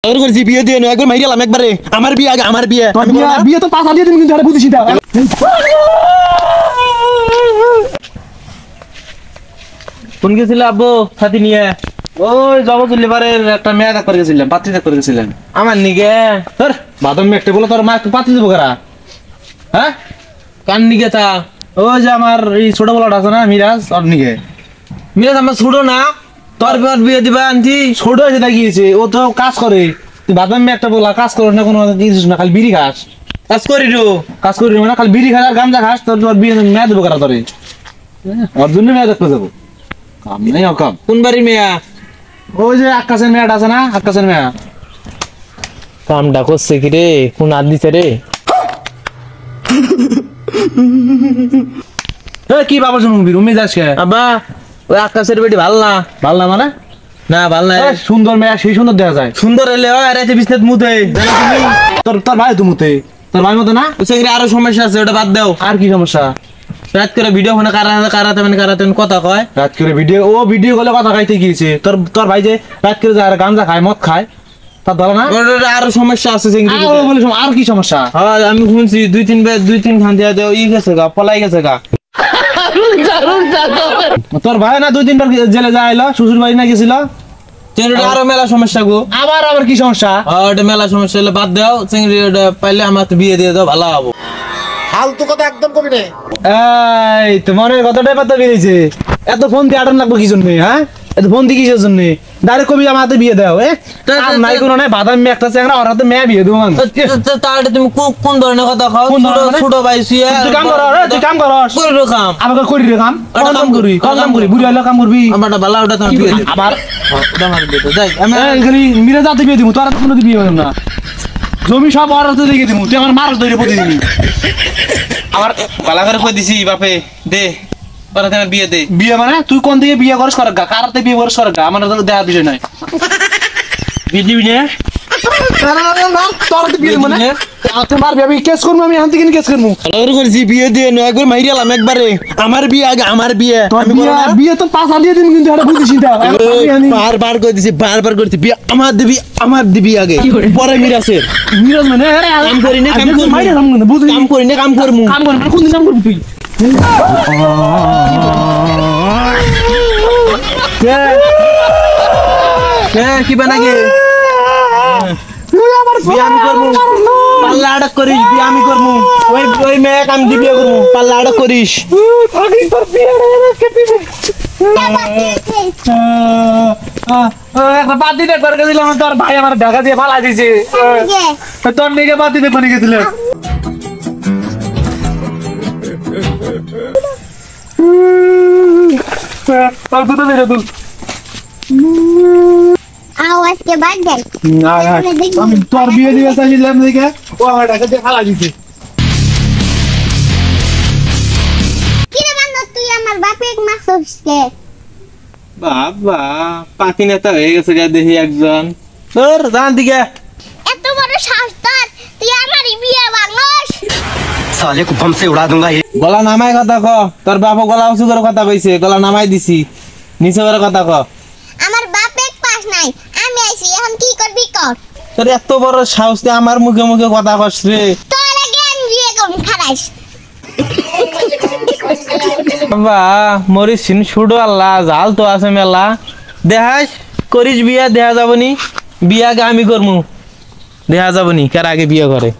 করছি বিয়ে দিয়ে একবার মাইরে গেলাম একবারে আমার বিয়ে আগে আমার বিয়ে বিয়ে তো পাঁচা দিয়ে দিন কিন্তু এটা বুঝিস না কোন গেছিল আব্বু সাথী নিয়ে ওই জবতুল লিভারের একটা মেয়ে দেখ করে গেছিলাম পাত্রী দেখ করে গেছিলাম আমার নিগে তোর বাদম একটা বলে তোর মা একটু পাত্রী দেবো কারা হ্যাঁ কার নিগে তা ওই যে আমার এই ছোট বলাটা আছে না মিরাজ ওর নিগে মিরাজ আমার ছোট না তোর বিয়ে দিবা আনছি ছোট হয়েছে না গিয়েছে ও তো কাজ করে তুই বাদাম একটা বলা কাজ করো না কোনো কিছু না খালি বিড়ি খাস কাজ করি না খালি বিড়ি খাস আর গাঁজা খাস তোর তোর বিয়ে মেয়ে দেবো কারা তোরে ওর জন্য মেয়ে দেখতে যাবো কাম নেই অকাম কোন বাড়ির মেয়া ওই যে আকাশের মেয়াটা আছে না আকাশের মেয়া কামটা করছে কি রে কোন আর দিছে রে কি বাবা শুনবি রুমে যাস কে আব্বা ওই আকাশের বেটি ভাল না মানে না ভাল না সুন্দর মেয়া সেই সুন্দর দেখা যায় সুন্দর এলে ওই আরে বিছনাত মুতে তোর তোর ভাই তো মুতে তোর ভাই মতো না সেখানে আরো সমস্যা আছে ওটা বাদ দাও আর কি সমস্যা রাত করে ভিডিও ফোনে কারাতে কথা কয় রাত করে ভিডিও কলে কথা খাইতে গিয়েছে তোর তোর ভাই যে রাত করে যায় গাঁজা খায় মদ খায় তার ধরো না আরো সমস্যা আছে আর কি সমস্যা হ্যাঁ আমি শুনছি দুই তিন খান দিয়া দেও ই গেছে গা পলাই গেছে গা তোর ভাই না 2-3 বার জেলে যাইলো শ্বশুর বাড়ি না গেছিল আরো মেলা সমস্যা গো আবার কি সমস্যা ওটা মেলা সমস্যা হলে বাদ দাও চিংড়ি ওটা পাইলে আমার বিয়ে দিয়ে দাও ভালো হবো ফালতু কথা একদম কবি রে এই তোমার কতটাই পাতা বেরিয়েছে এত ফোন দিয়ে আটন লাগবে কি জন্য হ্যাঁ এত ফোন দিয়ে কিসের জন্য ডাইরেক্ট কবি আমার হাতে বিয়ে দাও নাই কোনো নাই বাদাম মেয়ে একটা আছে ওর হাতে মেয়ে বিয়ে দেবো তাহলে তুমি কোন ধরনের কথা খাও ছোট ভাই তুই কাম কর কাম আমাকে করি রে কাম কাম করি বুড়ি হলে কাম করবি আমার ভালো ওটা তোমার বিয়ে আবার আমার বিয়ে যাই আমি খালি মিরে যাতে বিয়ে দিব তোর হাতে কোনো বিয়ে হবে না জমি সব ওর হাতে দিয়ে দিব তুই আমার মারস ধরে প্রতিদিন আমার বালা করে কই দিছি বাপে দে পরে তোমার বিয়ে দে বিয়ে মানে তুই কোন দিকে বিয়ে করিস করগা কারতে বিয়ে করিস করগা আমার তো দেখার বিষয় নাই বিয়ে দিবি না তোর বিয়ে মানে তোমার ভাবি কেস করব আমি আনতে কিন কেস করব ভালো করছি বিয়ে দিয়ে একবার মাইরে গেলাম একবারে আমার বিয়ে আগে আমার বিয়ে বিয়ে তো পাঁচা দিয়ে দিন কিন্তু এটা বুঝিস না বারবার কই দিছি বারবার করছি বিয়ে আমার দিবি আগে পরে মিরাজের মিরাজ মানে কাম করি না কাম করি মাইরে কাম বুঝি কাম করি না কাম করমু কাম কর কোন দিন কাম করবি তুই কি বানাগে বিয়ে আমি করবো পাল্লা আড়ক করিস বিয়ে আমি করবো ওই মেয়ে কাম দি বিয়ে করবো পাল্লা আড়ক করিস একটা পাতি দেখ করে গেছিলাম তোর ভাই আমার ঢাকা দিয়ে ফালা দিছে তোর মেয়েকে পাতি দেখ করে গেছিলাম आवाज के बाद जाए আমি তোর বিয়ে দিয়ে চাইছিলাম দেখে ও আমার ঢাকা দিয়ে ফালা দিছে কি রে বান্দর তুই আমার বাপে এক মাস হচ্ছে বাবা পাতি নেতা হয়ে গেছে গা দেখি একজন তোর জান দিকে এত বড় সাহস তোর তুই আমার বিয়ে ভাঙস साले को बम से उड़ा दूंगा ये গলা নামাই কথা ক তোর বাবা গলা উঁচু করে কথা কইছে গলা নামাই দিছি নিচে করে কথা ক আমার বাপে এক পাস নাই আমি আইছি এখন কি করবি কর তোর এত বড় সাহস তুই আমার মুখে মুখে কথা কস রে তোর আগে আমি বিয়ে করব খারাইস বাবা মরিস সিন ছুড়ো আল্লাহ জাল তো আছে মেলা দেখাস করিস বিয়া দেখা যাবনি বিয়া আগে আমি করমু দেখা যাবনি কার আগে বিয়ে করে